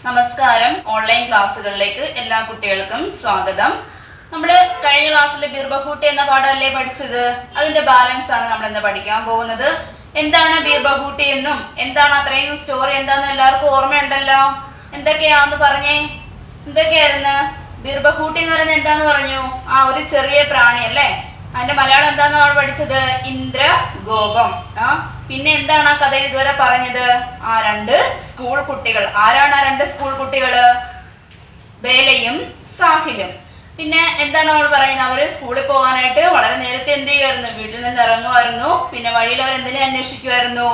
നമസ്കാരം. ഓൺലൈൻ ക്ലാസ്സുകളിലേക്ക് എല്ലാ കുട്ടികൾക്കും സ്വാഗതം. നമ്മൾ കഴിഞ്ഞ ക്ലാസ്സിൽ ബീർബഹൂട്ടി എന്ന പാഠമല്ലേ പഠിച്ചത്? അതിന്റെ ബാലൻസ് ആണ് നമ്മൾ ഇന്ന് പഠിക്കാൻ പോകുന്നത്. എന്താണ് ബീർബഹൂട്ടി എന്നും എന്താണ് അത്രയും സ്റ്റോറി എന്താണെന്നും എല്ലാവർക്കും ഓർമ്മയുണ്ടല്ലോ. എന്തൊക്കെയാന്ന് പറഞ്ഞേ? എന്തൊക്കെയായിരുന്നു? ബീർബഹൂട്ടി എന്ന് പറയുന്നത് എന്താന്ന് പറഞ്ഞു? ഒരു ചെറിയ പ്രാണി അല്ലേ? അതിന്റെ മലയാളം എന്താന്ന് നമ്മൾ പഠിച്ചത്? ഇന്ദ്രഗോപം. പിന്നെ എന്താണ് ആ കഥയിൽ ഇതുവരെ പറഞ്ഞത്? രണ്ട് സ്കൂൾ കുട്ടികൾ. ആരാണ് ആ രണ്ട് സ്കൂൾ കുട്ടികള്? ബേലയും സാഹിലും. പിന്നെ എന്താണ് നമ്മൾ പറയുന്നത്? അവര് സ്കൂളിൽ പോകാനായിട്ട് വളരെ നേരത്തെ എന്ത് ചെയ്യുമായിരുന്നു? വീട്ടിൽ നിന്ന് ഇറങ്ങുമായിരുന്നു. പിന്നെ വഴിയിൽ അവർ എന്തിനെ അന്വേഷിക്കുമായിരുന്നു?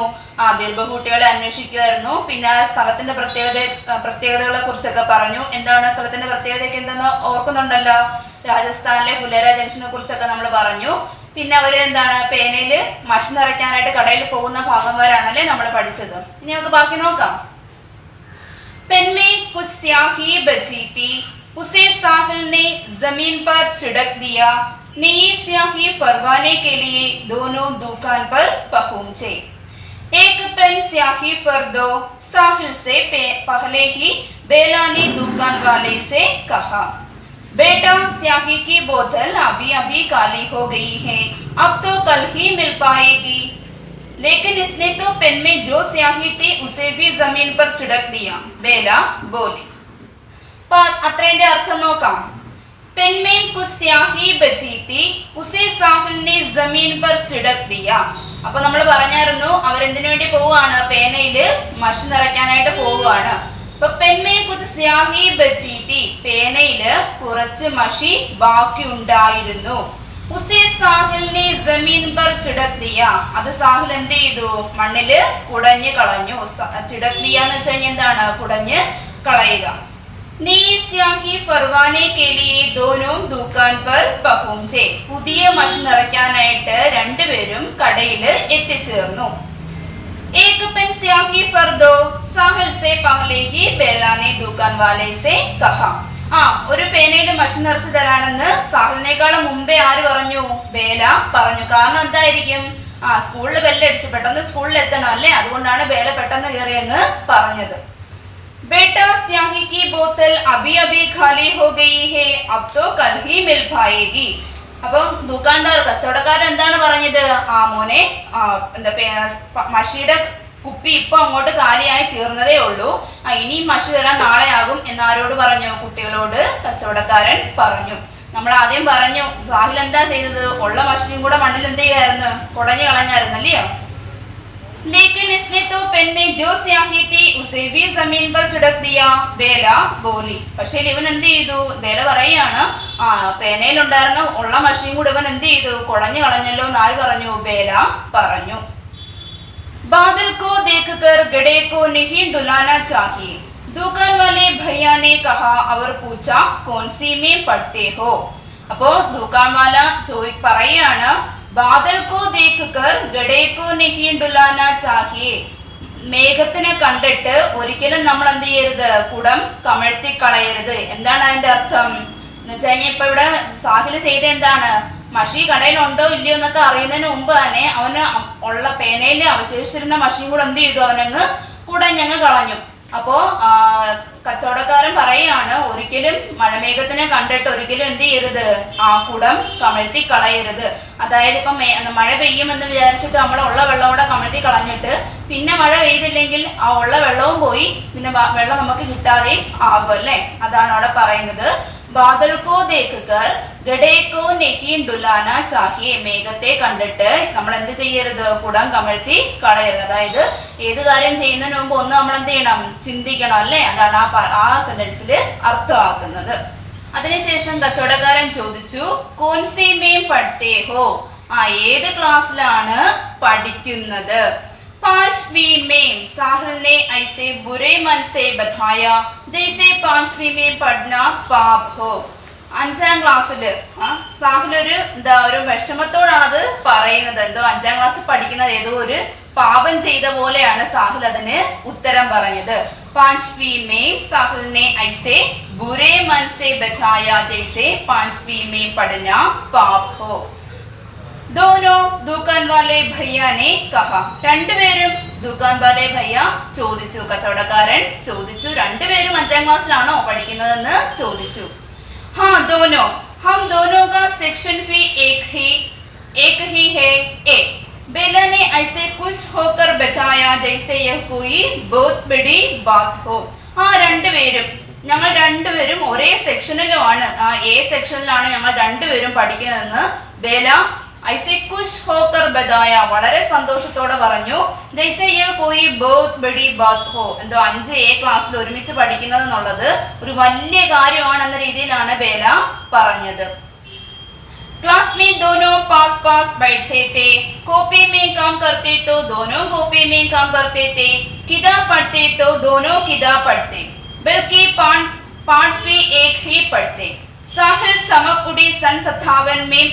ബീർബഹൂട്ടികളെ അന്വേഷിക്കുമായിരുന്നു. പിന്നെ ആ സ്ഥലത്തിന്റെ പ്രത്യേകതകളെ കുറിച്ചൊക്കെ പറഞ്ഞു. എന്താണ് സ്ഥലത്തിന്റെ പ്രത്യേകതയൊക്കെ എന്തെന്ന് ഓർക്കുന്നുണ്ടല്ലോ? രാജസ്ഥാനിലെ ഫുലേര ജംഗ്ഷനെ കുറിച്ചൊക്കെ നമ്മൾ പറഞ്ഞു. പിന്നെ അവര് എന്താണ് പേനയില് മഷി നിറയ്ക്കാനായിട്ട് കടയിൽ പോകുന്ന ഭാഗം വരാണല്ലേ നമ്മൾ പഠിച്ചത്. ഇനി നമുക്ക് ബാക്കി നോക്കാം. പെൻമേ കുछ स्याही बची थी, उसे साहिल ने जमीन पर छिड़क दिया. नई स्याही फरवाने के लिए दोनों दुकान पर पहुंचे. एक पेन स्याही फर दो, साहिल से पहले ही बेला ने दुकान वाले से कहा. बेटा, स्याही की बोतल अभी अभी खाली हो गई है, अब तो कल ही मिल पाएगी. लेकिन इसने तो पेन में जो स्याही थी उसे भी जमीन पर छिड़क दिया, बेला बोली. അത്രേന്റെ അർത്ഥം നോക്കാം. പെൻമേം കുछ स्याही बची थी, उसे साहिल ने जमीन पर छिड़क दिया. അപ്പൊ നമ്മൾ പറഞ്ഞായിരുന്നു അവരെന്തിനു വേണ്ടി പോവുകയാണ്? പേനയില് മഷി നിറയ്ക്കാനായിട്ട് പോവുകയാണ്. അപ്പൊ പെൻമേം കുछ स्याही बची थी, പേനയില് കുറച്ച് മഷി ബാക്കി ഉണ്ടായിരുന്നു. ഉസേ സാഹിലിനെ ജമീൻ പർ ചിടക് ദിയ, അത് സാഹിൽ എന്ത് ചെയ്തു? മണ്ണില് കുടഞ്ഞു കളഞ്ഞു. ചിടക് ദിയ എന്ന് വെച്ച് കഴിഞ്ഞാൽ എന്താണ്? കുടഞ്ഞ് കളയുക. നീ സ്യാഹി ഫർവാനെ കെ ലിയെ ദോനോം ദുകാൻ പർ പഹുഞ്ചെ, പുതിയ മഷി നിറയ്ക്കാനായിട്ട് രണ്ടുപേരും കടയില് എത്തിച്ചേർന്നു. एक पेन स्याही फर दो, साहिल से पहले ही बेला ने दुकान वाले से कहा. ഒരു പേനയിൽ മഷി നിറച്ച് തരാണെന്ന് സാഹിലിനേക്കാളും മുമ്പേ ആര് പറഞ്ഞു? ബേല പറഞ്ഞു. കാരണം എന്തായിരിക്കും? സ്കൂളിൽ ബെല്ലടിച്ച് പെട്ടെന്ന് സ്കൂളിൽ എത്തണം അല്ലേ? അതുകൊണ്ടാണ് ബേല പെട്ടെന്ന് കയറിയെന്ന് പറഞ്ഞത്. बेटा, स्याही की बोतल अभी अभी खाली हो गई है, अब तो कल ही मिल पाएगी. അപ്പം ദുക്കാൻദാർ കച്ചവടക്കാരൻ എന്താണ് പറഞ്ഞത്? മോനെ, മഷിയുടെ കുപ്പി ഇപ്പൊ അങ്ങോട്ട് കാലിയായി തീർന്നതേ ഉള്ളൂ, ഇനിയും മഷി തരാൻ നാളെ ആകും എന്നാരോട് പറഞ്ഞു? കുട്ടികളോട് കച്ചവടക്കാരൻ പറഞ്ഞു. നമ്മൾ ആദ്യം പറഞ്ഞു സാഹിൽ എന്താ ചെയ്തത്? ഉള്ള മഷിയും കൂടെ മണ്ണിൽ എന്ത് ചെയ്യായിരുന്നു? കുടഞ്ഞു കളഞ്ഞായിരുന്നു അല്ലയോ? लेकिन इसने तो पेन में जो स्याही थी उसे भी जमीन पर छिड़क दिया, बेला बोली. പക്ഷേ ഇവൻ എന്ത് ചെയ്തു? ബേല പറയാണ് പേനയിൽ ഉണ്ടായിരുന്ന ഉള്ള മഷിയും കൂടെ ഇവൻ എന്ത് ചെയ്തു? കുടഞ്ഞു കളഞ്ഞല്ലോ എന്ന് ആര് പറഞ്ഞു? ബേല പറഞ്ഞു. बादल को देखकर गड़े को नहीं डुलाना चाहिए, दुकान वाले भैया ने कहा और पूछा कौन सी में पढ़ते हो. അപ്പോ ദുക്കാൻ വാല പറയാണ് ബാദൽ കോ ദേഖ്കർ ഗഡേ കോ നഹീ ഡുലാനാ ചാഹിയേ, മേഘത്തിനെ കണ്ടിട്ട് ഒരിക്കലും നമ്മൾ എന്ത് ചെയ്യരുത്? കുടം കമഴ്ത്തി കളയരുത്. എന്താണ് അതിന്റെ അർത്ഥം എന്ന് വെച്ച് കഴിഞ്ഞാൽ ഇപ്പൊ ഇവിടെ സാഹിൽ ചെയ്ത എന്താണ്? മഷി കടയിലുണ്ടോ ഇല്ലയോ എന്നൊക്കെ അറിയുന്നതിന് മുമ്പ് തന്നെ അവന് ഉള്ള പേനയിൽ അവശേഷിച്ചിരുന്ന മഷിയും കൂടെ എന്ത് ചെയ്തു? അവനങ്ങ് കുടഞ്ഞങ്ങ് കളഞ്ഞു. അപ്പോ കച്ചവടക്കാരൻ പറയാണ് ഒരിക്കലും മഴമേഘത്തിനെ കണ്ടിട്ട് ഒരിക്കലും എന്ത് ചെയ്യരുത്? കുടം കമഴ്ത്തി കളയരുത്. അതായത് ഇപ്പൊ മഴ പെയ്യുമെന്ന് വിചാരിച്ചിട്ട് നമ്മളുള്ള വെള്ളം കൂടെ കമഴ്ത്തി കളഞ്ഞിട്ട് പിന്നെ മഴ പെയ്തില്ലെങ്കിൽ ആ ഉള്ള വെള്ളവും പോയി, പിന്നെ വെള്ളം നമുക്ക് കിട്ടാതെ ആകും അല്ലേ? അതാണ് അവിടെ പറയുന്നത്. ബാദൽ കോ ദേഖ്കർ ഗഡേ കോ നഹീ ഡുലാനാ ചാഹിയേ, മേഘത്തെ കണ്ടിട്ട് നമ്മൾ എന്ത് ചെയ്യരുത്? കുടം കമഴ്ത്തി കളയരുത്. അതായത് ഏത് കാര്യം ചെയ്യുന്നതിന് മുമ്പ് ഒന്ന് നമ്മൾ എന്ത് ചെയ്യണം? ചിന്തിക്കണം അല്ലേ? അതാണ് ആ സെന്റൻസിൽ അർത്ഥമാക്കുന്നത്. അതിനുശേഷം കച്ചവടക്കാരൻ ചോദിച്ചു കോൻസി മേം പഠ്തേ ഹോ, ഏത് ക്ലാസ്സിലാണ് പഠിക്കുന്നത്? पांचवी में, साहिल ने ऐसे बुरे मन से बताया जैसे पांचवी में पढ़ना पाप हो. അഞ്ചാം ക്ലാസ്സില് സാഹിൽ ഒരു വിഷമത്തോടാണ് അത് പറയുന്നത്. എന്തോ അഞ്ചാം ക്ലാസ്സിൽ പഠിക്കുന്നത് ഏതോ ഒരു പാപം ചെയ്ത പോലെയാണ് സാഹിൽ അതിന് ഉത്തരം പറഞ്ഞത്. पांचवी में साहिल ने ऐसे बुरे मन से बताया जैसे पांचवी में पढ़ना पाप हो. दोनों दुकान वाले भैया ने कहा, രണ്ടുപേരും ദുക്കാൻ വാലെ ഭയ്യ ചോദിച്ചു, കച്ചവടക്കാരൻ ചോദിച്ചു, രണ്ടുപേരും 5ാം ക്ലാസ്സിലാണോ പഠിക്കുന്നതെന്ന് ചോദിച്ചു. हाँ दोनों, हम दोनों का सेक्शन फी एक ही है. ए बेला ने ऐसे खुश होकर बताया जैसे यह कोई बहुत बड़ी बात हो. ആ രണ്ടുപേരും ഞങ്ങൾ രണ്ടുപേരും ഒരേ സെക്ഷനിലുമാണ്, ആ എ സെക്ഷനിലാണ് ഞങ്ങൾ രണ്ടുപേരും പഠിക്കുന്നതെന്ന് ബേല ഐസെ ഖുഷ് ഹോക്കർ ബതായ വളരെ സന്തോഷത്തോടെ പറഞ്ഞു. ജൈസെ യേ കോയി ബഹുത് ബഡി ബാത് ഹോ, എന്തോ 5A ക്ലാസ്സിൽ ഒരുമിച്ച് പഠിക്കുന്നത് എന്നുള്ളത് ഒരു വലിയ കാര്യമാണെന്ന രീതിയിലാണ് ബേല പറഞ്ഞത്. क्लास में दोनों पास पास बैठते थे, कॉपी में काम करते तो दोनों कॉपी में काम करते थे, किताब पढ़ते तो दोनों किताब पढ़ते, बल्कि पाठ भी एक ही पढ़ते. साहिल चमक उड़ी सन 57 में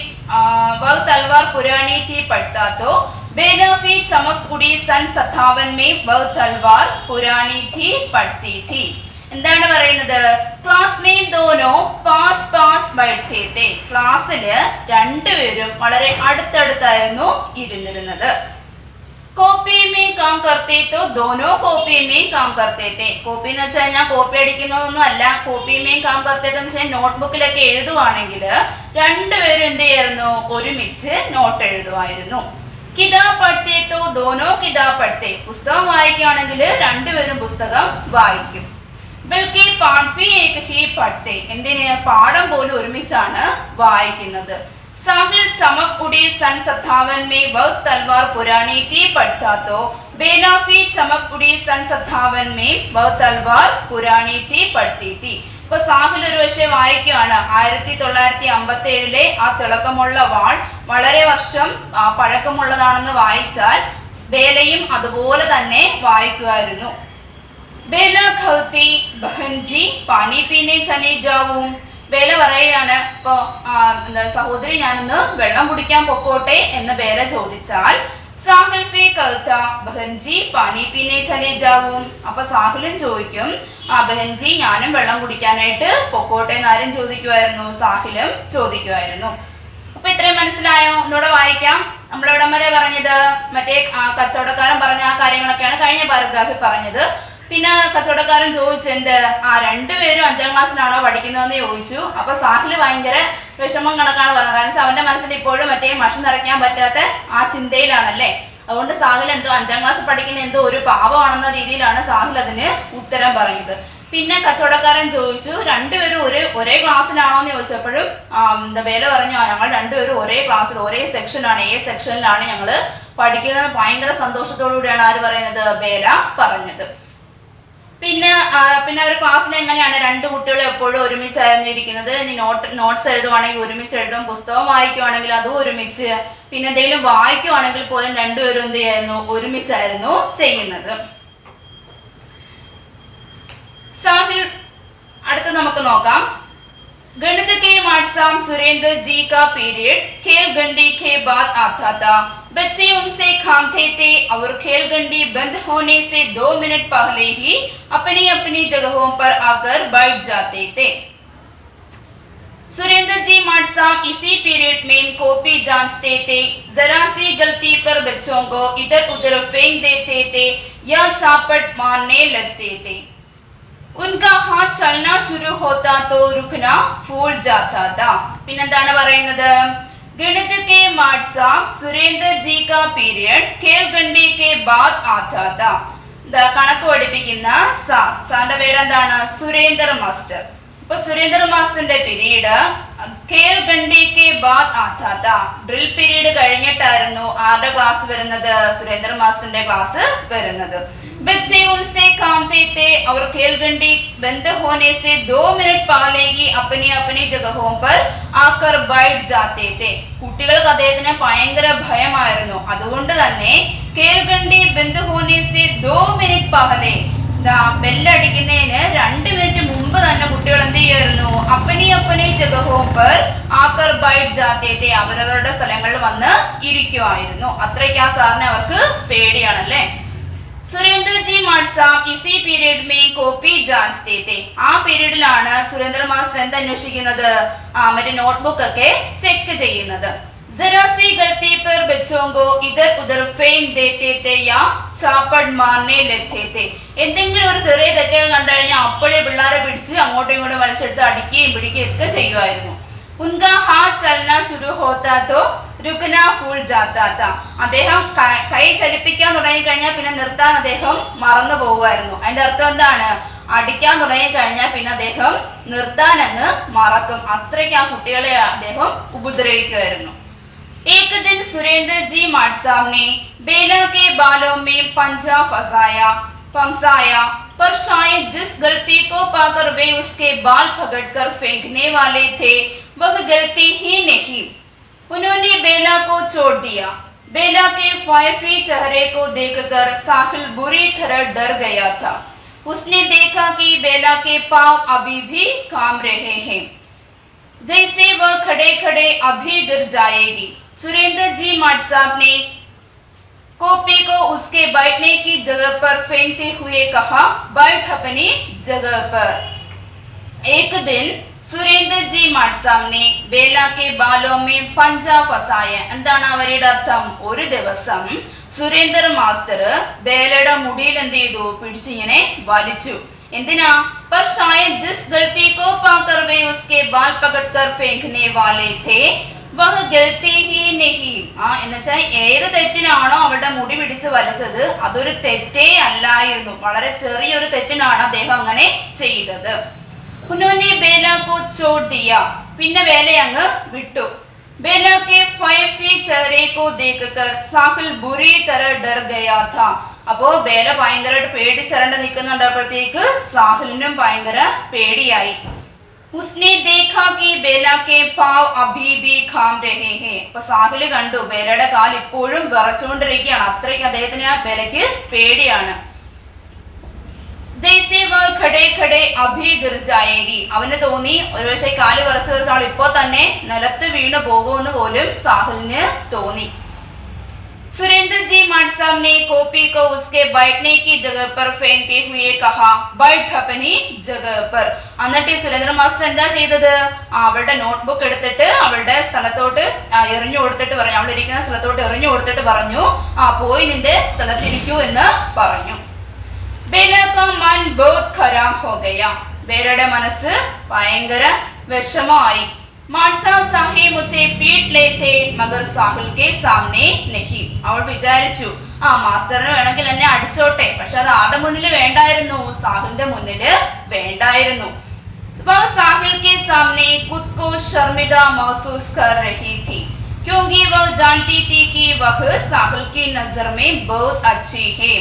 वह तलवार पुरानी थी पढ़ता तो बेला भी चमक उड़ी सन 57 में वह तलवार पुरानी थी पढ़ती थी. എന്താണ് പറയുന്നത്? ക്ലാസ് മേ ദോനോ പാസ് പാസ് ബൈഠേ തേ, ക്ലാസ്സിൽ രണ്ടുപേരും വളരെ അടുത്തടുത്തായിരുന്നു ഇരുന്നിരുന്നത്. കോപ്പി മേ കാം കർത്തേ തോ ദോനോ കോപ്പി മേ കാം കർത്തേ തേ. കോപ്പി എന്ന് വെച്ചാൽ ഞാൻ കോപ്പി അടിക്കുന്നതൊന്നും അല്ല. കോപ്പി മേ കാം കർത്തേ എന്ന് വെച്ചാൽ നോട്ട്ബുക്കിലൊക്കെ എഴുതുവാണെങ്കിൽ രണ്ടുപേരും എന്ത് ചെയ്യായിരുന്നു? ഒരുമിച്ച് നോട്ട് എഴുതുമായിരുന്നു. കിതാബ് പഠിത്തേ തോ ദോനോ കിതാബ് പഠിത്തേ, പുസ്തകം വായിക്കുകയാണെങ്കിൽ രണ്ടുപേരും പുസ്തകം വായിക്കും. ബൽക്കി പാഠ്വി ഏക ഹി പഠിത്തേ, എന്തിന്? പാഠം പോലും ഒരുമിച്ചാണ് വായിക്കുന്നത്. साहिल चमक उड़ी सन 57 में वह तलवार पुरानी थी पढ़ता तो बेला भी चमक उड़ी सन 57 में वह तलवार पुरानी थी पढ़ती थी. ഇപ്പൊ സാഹിൽ ഒരു പക്ഷേ വായിക്കുകയാണ് 1957 ആ തിളക്കമുള്ള വാൾ വളരെ വർഷം പഴക്കമുള്ളതാണെന്ന് വായിച്ചാൽ ബേലയും അതുപോലെ തന്നെ വായിക്കുമായിരുന്നു. ബേല ഖൗതി ബഹൻജി പാനി പീനെ ചലേ ജാവൂം, ബേല പറയുകയാണ് ഇപ്പൊ സഹോദരി ഞാനൊന്ന് വെള്ളം കുടിക്കാൻ പൊക്കോട്ടെ എന്ന് ബേല ചോദിച്ചാൽ സാഹിൽ ഫി കൗത ബഹൻജി പാനി പീനെ ചലേ ജാവൂം, അപ്പൊ സാഹിലും ചോദിക്കും ബഹൻജി ഞാനും വെള്ളം കുടിക്കാനായിട്ട് പൊക്കോട്ടെ എന്ന് ആരും ചോദിക്കുമായിരുന്നു? സാഹിലും ചോദിക്കുമായിരുന്നു. അപ്പൊ ഇത്രയും മനസ്സിലായോ? ഒന്നുകൂടെ വായിക്കാം. നമ്മളെവിടം വരെ പറഞ്ഞത്? മറ്റേ കച്ചവടക്കാരൻ പറഞ്ഞ ആ കാര്യങ്ങളൊക്കെയാണ് കഴിഞ്ഞ പാരഗ്രാഫിൽ പറഞ്ഞത്. പിന്നെ കച്ചവടക്കാരൻ ചോദിച്ചു എന്ത്? രണ്ടുപേരും 5ാം ക്ലാസ്സിലാണോ പഠിക്കുന്നതെന്ന് ചോദിച്ചു. അപ്പൊ സാഹില് ഭയങ്കര വിഷമം കണക്കാണ് പറഞ്ഞത്. കാരണം അവന്റെ മനസ്സിൽ ഇപ്പോഴും മറ്റേ മഷി നിറയ്ക്കാൻ പറ്റാത്ത ആ ചിന്തയിലാണല്ലേ. അതുകൊണ്ട് സാഹിൽ എന്തോ 5ാം ക്ലാസ് പഠിക്കുന്ന എന്തോ ഒരു പാവമാണെന്ന രീതിയിലാണ് സാഹിൽ അതിന് ഉത്തരം പറഞ്ഞത്. പിന്നെ കച്ചവടക്കാരൻ ചോദിച്ചു രണ്ടുപേരും ഒരേ ക്ലാസ്സിലാണോ എന്ന് ചോദിച്ചപ്പോഴും ബേല പറഞ്ഞു ഞങ്ങൾ രണ്ടുപേരും ഒരേ ക്ലാസ്സിൽ ഒരേ സെക്ഷനാണ്, എ സെക്ഷനിലാണ് ഞങ്ങൾ പഠിക്കുന്നത്. ഭയങ്കര സന്തോഷത്തോടു കൂടിയാണ് ആര് പറയുന്നത്? ബേല പറഞ്ഞത്. പിന്നെ അവർ ക്ലാസ്സിൽ എങ്ങനെയാണ്? രണ്ട് കുട്ടികളും എപ്പോഴും ഒരുമിച്ചായിരുന്നു ഇരിക്കുന്നത്. ഇനി നോട്ട്സ് എഴുതുവാണെങ്കിൽ ഒരുമിച്ച് എഴുതും, പുസ്തകം വായിക്കുവാണെങ്കിൽ അതും ഒരുമിച്ച്, പിന്നെ എന്തെങ്കിലും വായിക്കുവാണെങ്കിൽ പോലും രണ്ടുപേരും എന്ത് ചെയ്യായിരുന്നു? ഒരുമിച്ചായിരുന്നു ചെയ്യുന്നത്. സാഹിൽ അടുത്ത് നമുക്ക് നോക്കാം. गणित के मार्क्साम सुरेंद्र जी का पीरियड खेल घंटी के बाद आता था. बच्चे उनसे खामते थे और खेल घंटी बंद होने से 2 मिनट पहले ही अपनी अपनी जगहों पर आकर बैठ जाते थे. सुरेंद्र जी मार्क्साम इसी पीरियड में कॉपी जांचते थे. जरा सी गलती पर बच्चों को इधर उधर फेंक देते थे या चापट मारने लगते थे. उनका हाथ चलना शुरू होता तो रुकना भूल जाता था. പിന്നെന്താണ് പറയുന്നത്? गणित के मार्क्साम सुरेंद्र जी का पीरियड खेल घंटी के बाद आता था. കണക്ക് പഠിപ്പിക്കുന്ന സാറിന്റെ പേരെന്താണ്? സുരേന്ദ്ര മാസ്റ്റർ. ഇപ്പൊ സുരേന്ദ്ര മാസ്റ്ററിന്റെ പീരീഡ് ഖേൽ ഘണ്ടി കെ ബാദ് ആത്താ താ, ഡ്രിൽ പീരീഡ് കഴിഞ്ഞിട്ടായിരുന്നു ആരുടെ ക്ലാസ് വരുന്നത്? സുരേന്ദ്ര മാസ്റ്ററിന്റെ ക്ലാസ് വരുന്നത്. बच्चे उनसे कामते थे और खेल घंटी बंद होने से 2 मिनट पहले ही अपनी अपनी जगहों पर आकर बैठ जाते थे. കുട്ടികൾക്ക് അദ്ദേഹത്തിന് ഭയങ്കര ഭയമായിരുന്നു. അതുകൊണ്ട് തന്നെ खेल घंटी बंद होने से 2 मिनट पहले, ബെല്ലടിക്കുന്നതിന് 2 മിനിറ്റ് മുമ്പ് തന്നെ കുട്ടികൾ എന്ത് ചെയ്യുമായിരുന്നു? അപ്പനി അപ്പനി ജഗഹോം പർ ആക്കർ ബൈറ്റ് ജാത്തേ തെ, അവരവരുടെ സ്ഥലങ്ങളിൽ വന്ന് ഇരിക്കുമായിരുന്നു. അത്രയ്ക്ക് ആ സാറിനെ അവർക്ക് പേടിയാണല്ലേ. സുരേന്ദ്ര ജി മാർക്സാം ഇസി പീരീഡ് മേ കോപ്പി ജാൻചത്തെ തെ, ആ പീരീഡിലാണ് സുരേന്ദ്ര മാസ്റ്റർ എന്ത് അന്വേഷിക്കുന്നത്? മറ്റേ നോട്ട്ബുക്ക് ഒക്കെ ചെക്ക് ചെയ്യുന്നത്. जरा सी गलती पर बच्चों को इधर उधर फेंक देते थे या चापड़ मारने लगते थे. എന്തെങ്കിലും ഒരു ചെറിയ തെറ്റൊക്കെ കണ്ടു കഴിഞ്ഞാൽ അപ്പോഴേ പിള്ളേർ പിള്ളേരെ പിടിച്ച് അങ്ങോട്ടും ഇങ്ങോട്ടും വലിച്ചെടുത്ത് അടിക്കുകയും പിടിക്കുകയും ഒക്കെ ചെയ്യുമായിരുന്നു. ഉൻകാ ഹാത്ത് ചലന ശുരു ഹോത്താ തോ രുക്ന ഭൂൽ ജാത്താ താ. അദ്ദേഹം കൈ ചലിപ്പിക്കാൻ തുടങ്ങിക്കഴിഞ്ഞാൽ പിന്നെ നിർത്താൻ അദ്ദേഹം മറന്നു പോകുമായിരുന്നു. അതിന്റെ അർത്ഥം എന്താണ്? അടിക്കാൻ തുടങ്ങിക്കഴിഞ്ഞാൽ പിന്നെ അദ്ദേഹം നിർത്താൻ അങ്ങ് മറക്കും. അത്രയ്ക്ക് ആ കുട്ടികളെ അദ്ദേഹം ഉപദ്രവിക്കുമായിരുന്നു. एक दिन सुरेंद्र जी माट साहब ने बेला के बालों में पंजा फंसाया पर शायद जिस गलती को पाकर वे उसके बाल पकड़कर फेंकने वाले थे वह गलती ही नहीं. उन्होंने बेला को छोड़ दिया. बेला के फायफी चेहरे को देखकर साहिल बुरी तरह डर गया था. उसने देखा कि बेला के पांव अभी भी काम रहे हैं, जैसे वह खड़े खड़े अभी गिर जाएगी. सुरेंद्र जी माट साहब ने कॉपी को उसके बैठने की जगह पर फेंकते हुए कहा, बैठ अपनी जगह पर. एक दिन സുരേന്ദ്ര ജി മാട്ട് സാബ് ने बेला के बालों में पंजा फंसाया. എന്താണ് അവരുടെ അർത്ഥം? ഒരു ദിവസം സുരേന്ദ്ര മാസ്റ്റർ ബേലയുടെ മുടിയിൽ എന്ത് ചെയ്തു? പിടിച്ചിങ്ങനെ വലിച്ചു. എന്തിനാ? पर शायद जिस गलती को पाकर वे उसके बाल पकड़कर फेंकने वाले थे वह गलती ही नहीं. എന്നുവെച്ചാൽ ഏത് തെറ്റിനാണോ അവളുടെ മുടി പിടിച്ച് വലിച്ചത് അതൊരു തെറ്റേ അല്ലായിരുന്നു. വളരെ ചെറിയൊരു തെറ്റിനാണ് അദ്ദേഹം അങ്ങനെ ചെയ്തത്. उन्होंने बेला को छोड़ दिया. പിന്നെ ബേലയെ അങ്ങ് വിട്ടു. बेला के फैफी चेहरे को देखकर साहिल बुरी तरह डर गया था. അപ്പോ ബേല ഭയങ്കരമായിട്ട് പേടിച്ചരണ്ട് നിൽക്കുന്നുണ്ടപ്പോഴത്തേക്ക് സാഹിലിനും ഭയങ്കര പേടിയായി. उसने देखा कि बेला के पांव अभी भी काम रहे हैं. അപ്പൊ സാഹിൽ കണ്ടു ബേലയുടെ കാൽ ഇപ്പോഴും വിറച്ചുകൊണ്ടിരിക്കുകയാണ്. അത്രയ്ക്ക് അദ്ദേഹത്തിന് ആ ബേലയ്ക്ക് പേടിയാണ്. जैसे वह खड़े खड़े अभी गिर जाएगी. അവന് തോന്നി ഒരുപക്ഷെ കാല് വിറച്ച് വെച്ച ആൾ ഇപ്പോ തന്നെ നിലത്ത് വീണ് പോകുമെന്ന് പോലും സാഹിലിന് തോന്നി. सुरेंद्र जी माट साहब ने कॉपी को उसके बैठने की जगह पर फेंकते हुए कहा, बैठ अपनी जगह पर. എന്നിട്ട് സുരേന്ദ്ര മാസ്റ്റർ എന്താ ചെയ്തത്? അവളുടെ നോട്ട്ബുക്ക് എടുത്തിട്ട് അവളുടെ സ്ഥലത്തോട്ട് എറിഞ്ഞു കൊടുത്തിട്ട് പറഞ്ഞു, അവൾ ഇരിക്കുന്ന സ്ഥലത്തോട്ട് എറിഞ്ഞു കൊടുത്തിട്ട് പറഞ്ഞു, പോയി നിന്റെ സ്ഥലത്തിരിക്കൂ എന്ന് പറഞ്ഞു. बेला का मन बहुत खराब हो गया. बेलയുടെ മനസ്സ് ഭയങ്കര വിഷമമായി. माट साहब चाहे मुझे पीट लेते मगर साहिल के सामने नहीं. അവൾ വിചാരിച്ചു മാസ്റ്ററിന് വേണമെങ്കിൽ എന്നെ അടിച്ചോട്ടെ, പക്ഷെ അത് ആരുടെ മുന്നിൽ വേണ്ടായിരുന്നു? സാഹിലിന്റെ മുന്നിൽ വേണ്ടായിരുന്നു. वह साहिल के सामने खुद को शर्मिंदा महसूस कर रही थी क्योंकि वह जानती थी कि वह साहिल की नजर में बहुत अच्छी है.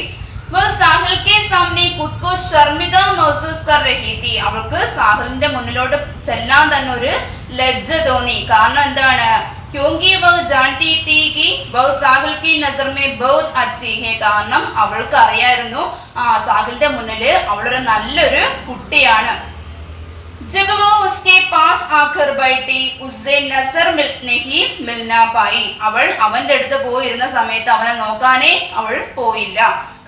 वह साहिल के सामने खुद को शर्मिंदा महसूस कर रही थी. അവൾക്ക് സാഹിലിന്റെ മുന്നിലോട്ട് ചെല്ലാൻ തന്നെ ഒരു ലജ്ജ തോന്നി. കാരണം എന്താണ്? क्योंकि वह जानती थी कि वह साहिल की नजर में बहुत अच्छी है. കാരണം അവൾക്ക് അറിയായിരുന്നു സാഹിലിന്റെ മുന്നിൽ അവളൊരു നല്ലൊരു കുട്ടിയാണ്. जब वो उसके पास आकर बैठी उससे नजर नहीं मिलना पाई. അവൾ അവന്റെ അടുത്ത് പോയിരുന്ന സമയത്ത് അവനെ നോക്കാനേ അവൾ പോയില്ല.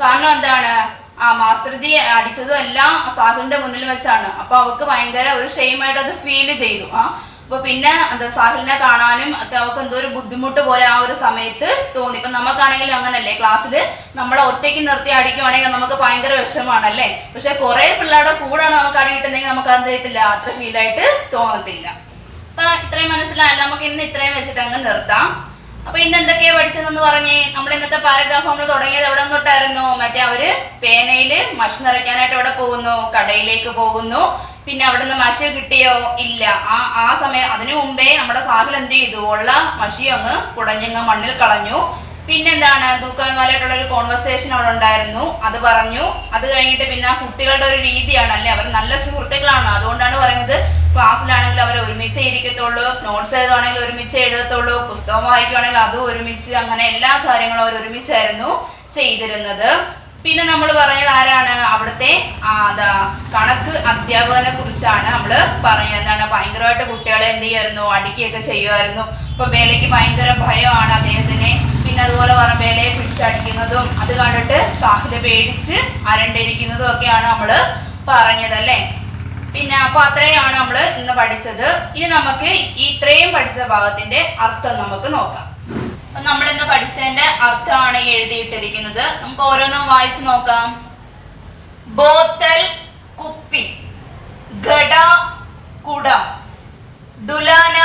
കാരണം എന്താണ്? മാസ്റ്റർജി അടിച്ചതും എല്ലാം സാഹിലിന്റെ മുന്നിൽ വെച്ചാണ്. അപ്പൊ അവൾക്ക് ഭയങ്കര ഒരു ഷെയിമായിട്ട് അത് ഫീൽ ചെയ്തു. അപ്പൊ പിന്നെ എന്താ സാഹിലിനെ കാണാനും ഒക്കെ അവൾക്ക് എന്തോ ഒരു ബുദ്ധിമുട്ട് പോലെ ആ ഒരു സമയത്ത് തോന്നി. ഇപ്പൊ നമുക്കാണെങ്കിലും അങ്ങനല്ലേ, ക്ലാസ്സിൽ നമ്മളെ ഒറ്റയ്ക്ക് നിർത്തി അടിക്കുവാണെങ്കിൽ നമുക്ക് ഭയങ്കര വിഷമാണല്ലേ. പക്ഷെ കുറെ പിള്ളേരുടെ കൂടാണ് നമുക്ക് അടി കിട്ടുന്നെങ്കിൽ നമുക്ക് അത് ചെയ്യത്തില്ല, അത്ര ഫീൽ ആയിട്ട് തോന്നത്തില്ല. അപ്പൊ ഇത്രയും മനസ്സിലായല്ലോ. നമുക്ക് ഇന്ന് ഇത്രയും വെച്ചിട്ട് അങ്ങ് നിർത്താം. അപ്പൊ ഇന്ന് എന്തൊക്കെയാ പഠിച്ചതെന്ന് പറഞ്ഞേ? നമ്മൾ ഇന്നത്തെ പാരഗ്രാഫ് നമ്മൾ തുടങ്ങിയത് എവിടെ തൊട്ടായിരുന്നു? മറ്റേ അവര് പേനയില് മഷി നിറയ്ക്കാനായിട്ട് എവിടെ പോകുന്നു? കടയിലേക്ക് പോകുന്നു. പിന്നെ അവിടുന്ന് മഷി കിട്ടിയോ? ഇല്ല. ആ സമയം അതിനു മുമ്പേ നമ്മുടെ സാഹിൽ എന്ത് ചെയ്തു? ഉള്ള മഷി അങ്ങ് കുടഞ്ഞങ്ങ് മണ്ണിൽ കളഞ്ഞു. പിന്നെന്താണ്? തൂക്കാൻമാലായിട്ടുള്ള ഒരു കോൺവെർസേഷൻ അവിടെ ഉണ്ടായിരുന്നു, അത് പറഞ്ഞു. അത് കഴിഞ്ഞിട്ട് പിന്നെ കുട്ടികളുടെ ഒരു രീതിയാണ് അല്ലെ, അവർ നല്ല സുഹൃത്തുക്കളാണ്. അതുകൊണ്ടാണ് പറയുന്നത് ക്ലാസ്സിലാണെങ്കിൽ അവർ ഒരുമിച്ച് ഇരിക്കത്തുള്ളൂ, നോട്ട്സ് എഴുതുവാണെങ്കിൽ ഒരുമിച്ച് എഴുതത്തുള്ളൂ, പുസ്തകം വായിക്കുവാണെങ്കിൽ അതും ഒരുമിച്ച്, അങ്ങനെ എല്ലാ കാര്യങ്ങളും അവർ ഒരുമിച്ചായിരുന്നു ചെയ്തിരുന്നത്. പിന്നെ നമ്മൾ പറഞ്ഞത് ആരാണ്? അവിടുത്തെ കണക്ക് അധ്യാപകനെ കുറിച്ചാണ് നമ്മൾ പറഞ്ഞത്. എന്താണ്? ഭയങ്കരമായിട്ട് കുട്ടികളെ എന്ത് ചെയ്യായിരുന്നു? അടിക്കുകയൊക്കെ ചെയ്യുമായിരുന്നു. ഇപ്പൊ ബേലയ്ക്ക് ഭയങ്കര ഭയമാണ് അദ്ദേഹത്തിനെ. പിന്നെ അതുപോലെ പറഞ്ഞ ബേലയെ പിടിച്ചടിക്കുന്നതും അത് കണ്ടിട്ട് സാഹില് പേടിച്ച് അരണ്ടിരിക്കുന്നതും ഒക്കെയാണ് നമ്മൾ പറഞ്ഞതല്ലേ. പിന്നെ അപ്പൊ അത്രയാണ് നമ്മൾ ഇന്ന് പഠിച്ചത്. ഇനി നമുക്ക് ഇത്രയും പഠിച്ച ഭാഗത്തിന്റെ അർത്ഥം നമുക്ക് നോക്കാം. നമ്മൾ ഇന്ന് പഠിച്ചതിന്റെ അർത്ഥമാണ് എഴുതിയിട്ടിരിക്കുന്നത്. നമുക്ക് ഓരോന്നും വായിച്ചു നോക്കാം. ബോത്തൽ കുപ്പി, കുടം. ദുലാന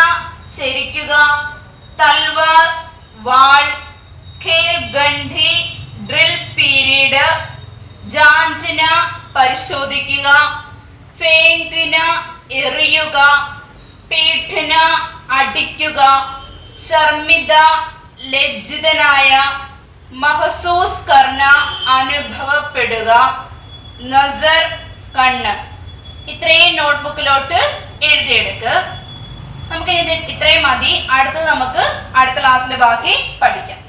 ചരിക്കുക, തൽവാർ വാൾ, ഖേൽ ഗണ്ഡി ഡ്രിൽ പീരീഡ്, ജാഞ്ചന പരിശോധിക്കുക, ഫേങ്കിന എറിയുക, പീഠന അടിക്കുക, ശർമിത ലജ്ജിതനായ, മഹസൂസ് കർണ അനുഭവപ്പെടുക, നസർ കണ്ണ്. ഇത്രയും നോട്ട്ബുക്കിലോട്ട് എഴുതിയെടുക്കുക. നമുക്ക് ഇത്രയും മതി. അടുത്തത് നമുക്ക് അടുത്ത ക്ലാസ്സിൽ ബാക്കി പഠിക്കാം.